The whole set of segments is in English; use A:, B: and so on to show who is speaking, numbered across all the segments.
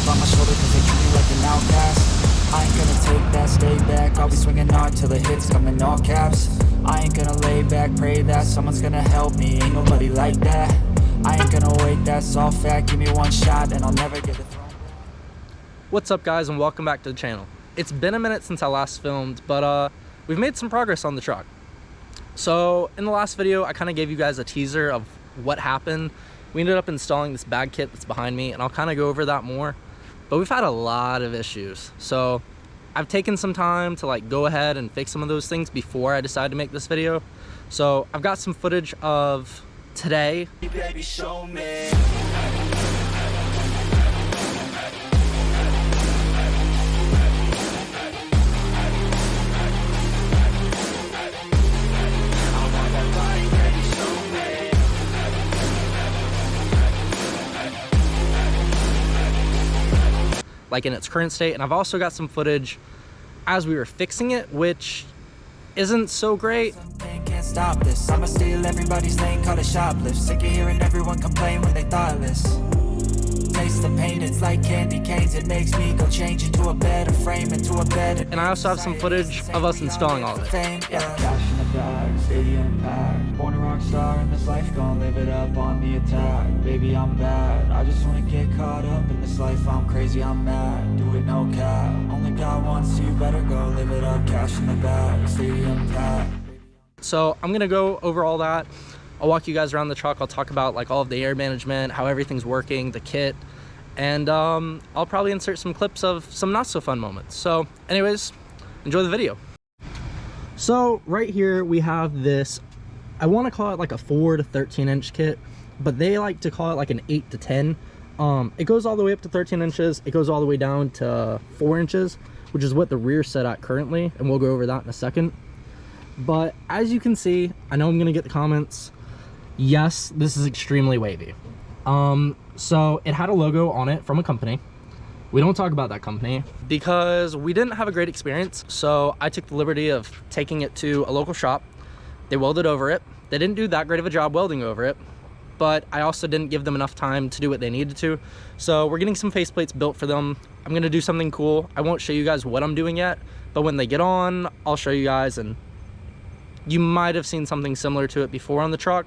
A: chip on my shoulder cause they treat me like an outcast. I ain't gonna take that, stay back, I'll be swinging hard till the hits come in all caps. I ain't gonna lay back, pray that someone's gonna help me, ain't nobody like that. I ain't gonna wait, that's all fact, give me one shot and I'll never get the throne back.
B: What's up guys, and welcome back to the channel. It's been a minute since I last filmed, but we've made some progress on the truck. So in the last video, I kind of gave you guys a teaser of what happened. We ended up installing this bag kit that's behind me, and I'll kind of go over that more. But we've had a lot of issues. So I've taken some time to go ahead and fix some of those things before I decided to make this video. So I've got some footage of today.
A: Baby, show me.
B: Like in its current state, and I've also got some footage as we were fixing it, which isn't so great.
A: Can't stop this. I'ma steal everybody's lane, call it shoplift. Sick of hearing everyone complain when they thoughtless. Taste the pain, it's like candy canes. It makes me go change into a better frame, into a better.
B: And I also have some footage of us installing all of it.
A: Cash in the bag, stadium packed. Born a rock star in this life, gonna live it up on the attack. Baby, I'm bad. I just wanna get caught up in this life. I'm crazy, I'm mad. Do it no cap. Only got one, so you better go live it up. Cash in the bag, stadium packed.
B: So I'm gonna go over all that. I'll walk you guys around the truck. I'll talk about all of the air management, how everything's working, the kit, and I'll probably insert some clips of some not so fun moments. So anyways, enjoy the video. So right here we have this, I want to call it a 4 to 13 inch kit, but they like to call it an 8 to 10. It goes all the way up to 13 inches. It goes all the way down to 4 inches, which is what the rear's set at currently, and we'll go over that in a second. But as you can see, I know I'm gonna get the comments. Yes, this is extremely wavy. So it had a logo on it from a company. We don't talk about that company because we didn't have a great experience. So I took the liberty of taking it to a local shop. They welded over it. They didn't do that great of a job welding over it, but I also didn't give them enough time to do what they needed to. So we're getting some faceplates built for them. I'm gonna do something cool. I won't show you guys what I'm doing yet, but when they get on, I'll show you guys, and you might have seen something similar to it before on the truck,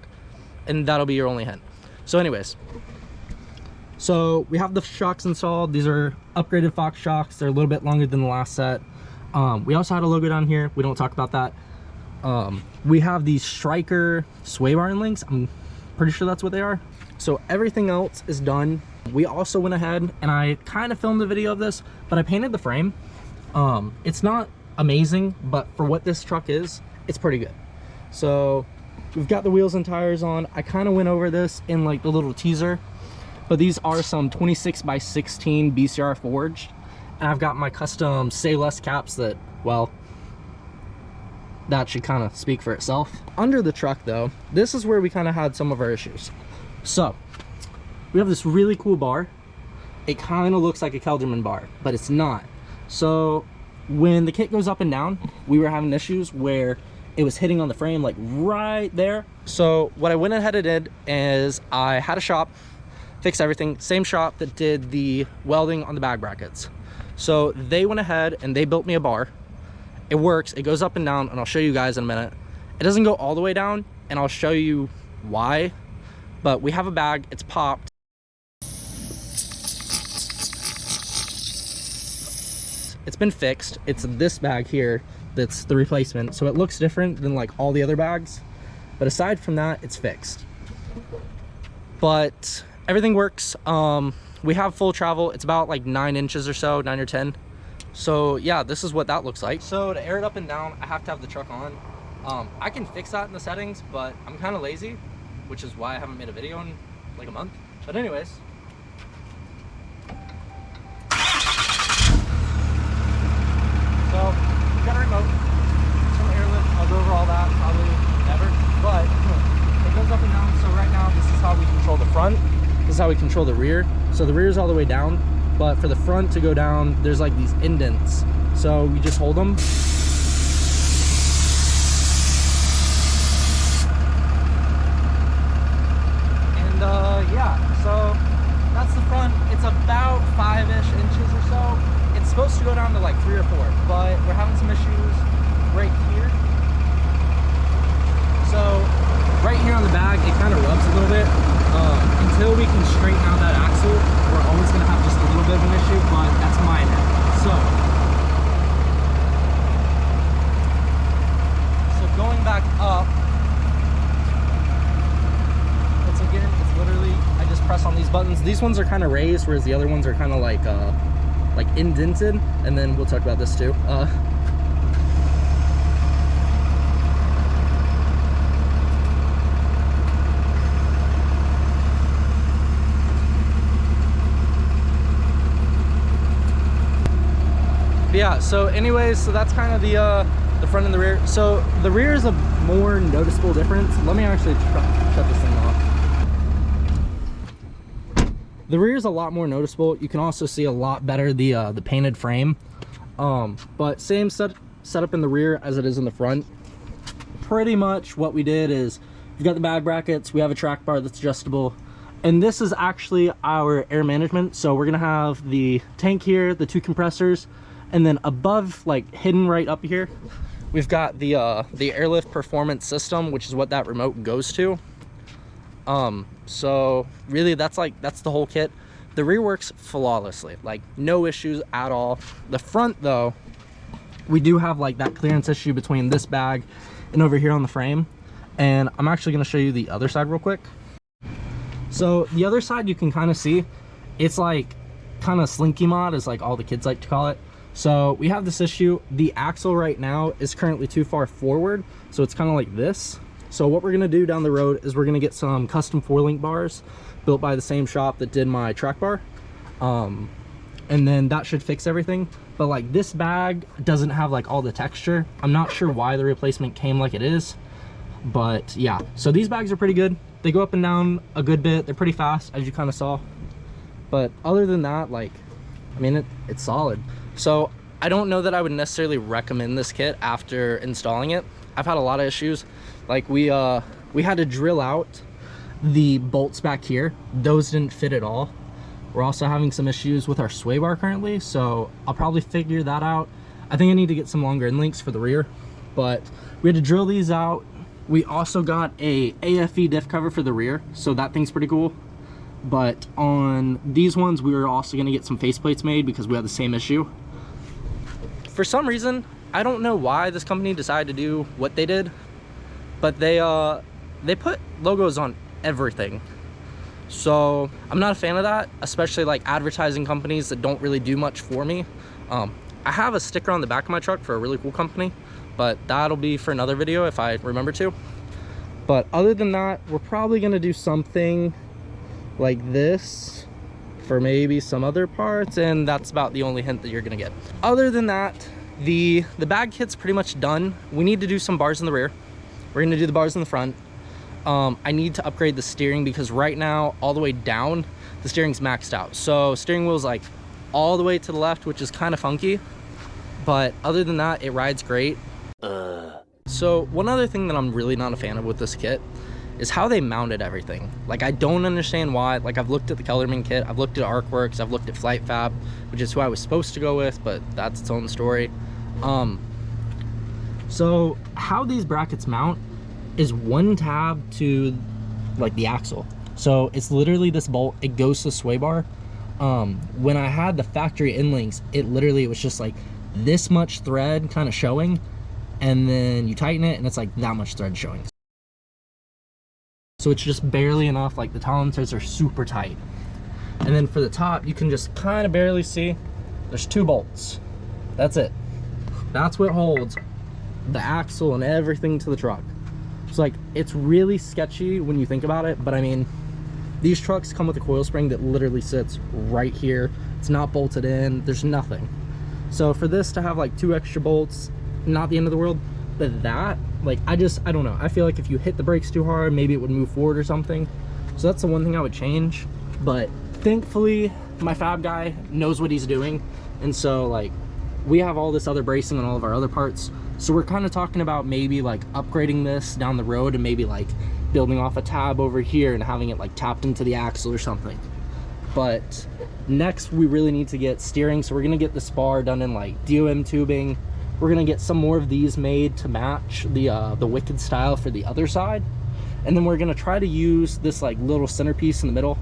B: and that'll be your only hint. So anyways, so we have the shocks installed. These are upgraded Fox shocks. They're a little bit longer than the last set. We also had a logo down here. We don't talk about that. We have these Striker sway bar links. I'm pretty sure that's what they are. So everything else is done. We also went ahead and I kind of filmed a video of this, but I painted the frame. It's not amazing, but for what this truck is, it's pretty good. So we've got the wheels and tires on. I kind of went over this in the little teaser, but these are some 26x16 BCR Forged, and I've got my custom Say Less caps that, well, that should kind of speak for itself. Under the truck though, this is where we kind of had some of our issues. So we have this really cool bar. It kind of looks like a Kelderman bar, but it's not. So when the kit goes up and down, we were having issues where it was hitting on the frame right there. So what I went ahead and did is I had a shop fix everything, same shop that did the welding on the bag brackets. So they went ahead and they built me a bar. It works, it goes up and down, and I'll show you guys in a minute. It doesn't go all the way down, and I'll show you why, but we have a bag, it's popped. It's been fixed. It's this bag here that's the replacement, so it looks different than all the other bags, but aside from that, it's fixed. But everything works. We have full travel. It's about 9 inches or so, 9 or 10. So yeah, this is what that looks like. So to air it up and down, I have to have the truck on. I can fix that in the settings, but I'm kind of lazy, which is why I haven't made a video in a month. But anyways, so we've got a remote, some airlift. I'll go over all that probably never, but it goes up and down. So right now, this is how we control the front. This is how we control the rear. So the rear is all the way down, but for the front to go down, there's these indents. So we just hold them. And yeah, so that's the front. It's about 5-ish supposed to go down to like 3 or 4, but we're having some issues right here. So right here on the bag, it kind of rubs a little bit. Until we can straighten out that axle, we're always going to have just a little bit of an issue, but that's minor. So going back up, it's literally, I just press on these buttons. These ones are kind of raised, whereas the other ones are kind of like indented. And then we'll talk about this too. Yeah, so anyways, so that's kind of the front and the rear. So the rear is a more noticeable difference. Let me actually shut this thing off. The rear is a lot more noticeable. You can also see a lot better the painted frame. But same setup in the rear as it is in the front. Pretty much what we did is we've got the bag brackets, we have a track bar that's adjustable, and this is actually our air management. So we're gonna have the tank here, the 2 compressors, and then above, like hidden right up here, we've got the airlift performance system, which is what that remote goes to. So really that's the whole kit. The rear works flawlessly, like no issues at all. The front though, we do have like that clearance issue between this bag and over here on the frame. And I'm actually gonna show you the other side real quick. So the other side, you can kind of see, it's like kind of slinky mod, is like all the kids like to call it. So we have this issue. The axle right now is currently too far forward, so it's kind of like this. So what we're gonna do down the road is we're gonna get some custom 4-link bars built by the same shop that did my track bar, and then that should fix everything. But like this bag doesn't have like all the texture. I'm not sure why the replacement came like it is, but yeah. So these bags are pretty good. They go up and down a good bit. They're pretty fast, as you kind of saw. But other than that, like, I mean, it's solid. So I don't know that I would necessarily recommend this kit after installing it. I've had a lot of issues. Like we had to drill out the bolts back here. Those didn't fit at all. We're also having some issues with our sway bar currently, so I'll probably figure that out. I think I need to get some longer end links for the rear, but we had to drill these out. We also got a AFE diff cover for the rear, so that thing's pretty cool. But on these ones, we were also gonna get some faceplates made because we had the same issue. For some reason, I don't know why this company decided to do what they did, but they put logos on everything. So I'm not a fan of that, especially like advertising companies that don't really do much for me. I have a sticker on the back of my truck for a really cool company, but that'll be for another video if I remember to. But other than that, we're probably gonna do something like this for maybe some other parts, and that's about the only hint that you're gonna get. Other than that, the bag kit's pretty much done. We need to do some bars in the rear. We're gonna do the bars in the front. I need to upgrade the steering because right now, all the way down, the steering's maxed out. So steering wheel's like all the way to the left, which is kind of funky. But other than that, it rides great. So one other thing that I'm really not a fan of with this kit is how they mounted everything. Like, I don't understand why. Like, I've looked at the Kellerman kit, I've looked at ArcWorks, I've looked at Flight Fab, which is who I was supposed to go with, but that's its own story. So how these brackets mount is one tab to like the axle. So it's literally this bolt, it goes to the sway bar. When I had the factory end links, it literally was just like this much thread kind of showing, and then you tighten it and it's like that much thread showing. So it's just barely enough. Like, the tolerances are super tight. And then for the top, you can just kind of barely see there's 2 bolts. That's it. That's what holds the axle and everything to the truck. So like, it's really sketchy when you think about it, but I mean, these trucks come with a coil spring that literally sits right here. It's not bolted in, there's nothing. So for this to have like 2 extra bolts, not the end of the world. But that, like, I don't know, I feel like if you hit the brakes too hard, maybe it would move forward or something. So that's the one thing I would change. But thankfully, my fab guy knows what he's doing, and so like, we have all this other bracing on all of our other parts. So we're kind of talking about maybe like upgrading this down the road, and maybe like building off a tab over here and having it like tapped into the axle or something. But next we really need to get steering, so we're gonna get the spar done in like DOM tubing. We're gonna get some more of these made to match the Wicked style for the other side, and then we're gonna try to use this like little centerpiece in the middle.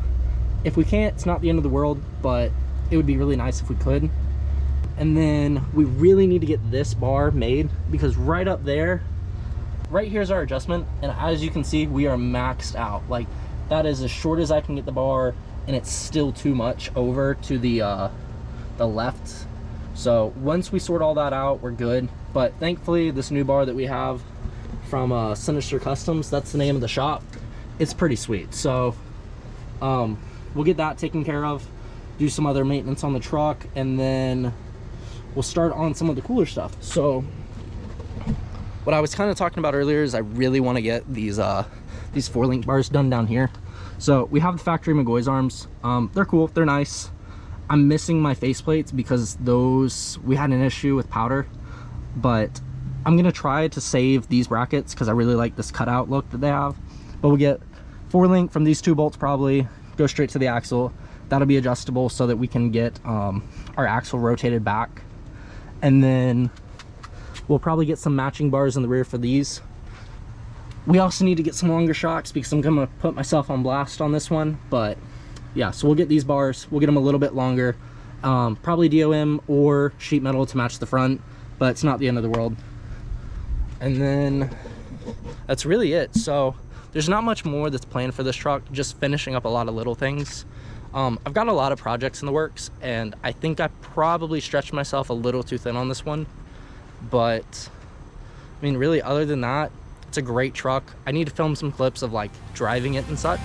B: If we can't, it's not the end of the world, but it would be really nice if we could. And then we really need to get this bar made, because right up there, right here's our adjustment, and as you can see, we are maxed out. Like, that is as short as I can get the bar, and it's still too much over to the left. So once we sort all that out, we're good. But thankfully, this new bar that we have from Sinister Customs, that's the name of the shop, it's pretty sweet. So we'll get that taken care of, do some other maintenance on the truck, and then we'll start on some of the cooler stuff. So what I was kind of talking about earlier is I really want to get these 4-link bars done down here. So we have the factory McGaughys arms. They're cool, they're nice. I'm missing my faceplates because those, we had an issue with powder, but I'm gonna try to save these brackets because I really like this cutout look that they have. But we'll get 4-link from these 2 bolts, probably go straight to the axle. That'll be adjustable so that we can get our axle rotated back. And then we'll probably get some matching bars in the rear for these. We also need to get some longer shocks because I'm gonna put myself on blast on this one. But yeah, so we'll get these bars, we'll get them a little bit longer, probably DOM or sheet metal to match the front, but it's not the end of the world. And then that's really it. So there's not much more that's planned for this truck, just finishing up a lot of little things. I've got a lot of projects in the works, and I think I probably stretched myself a little too thin on this one. But I mean, really, other than that, it's a great truck. I need to film some clips of like driving it and such.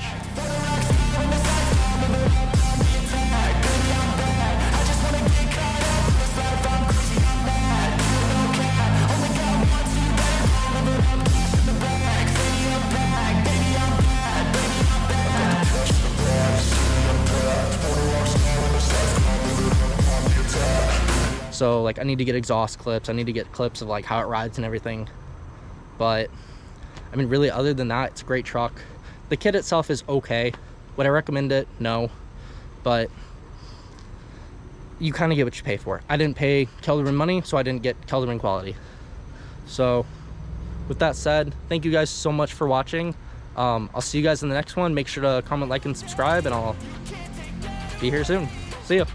B: So like I need to get exhaust clips, I need to get clips of like how it rides and everything. But I mean, really, other than that, it's a great truck. The kit itself is okay. Would I recommend it? No. But you kind of get what you pay for. I didn't pay Kelderman money, so I didn't get Kelderman quality. So with that said, thank you guys so much for watching. I'll see you guys in the next one. Make sure to comment, like, and subscribe, and I'll be here soon. See ya.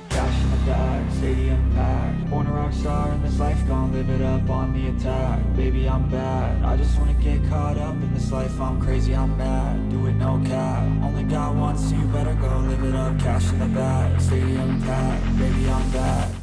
A: Cash in the bag, stadium packed. Born a rock star in this life, gon' live it up on the attack. Baby, I'm bad, I just wanna get caught up in this life. I'm crazy, I'm mad, do it no cap. Only got once, so you better go live it up. Cash in the bag, stadium packed. Baby, I'm bad.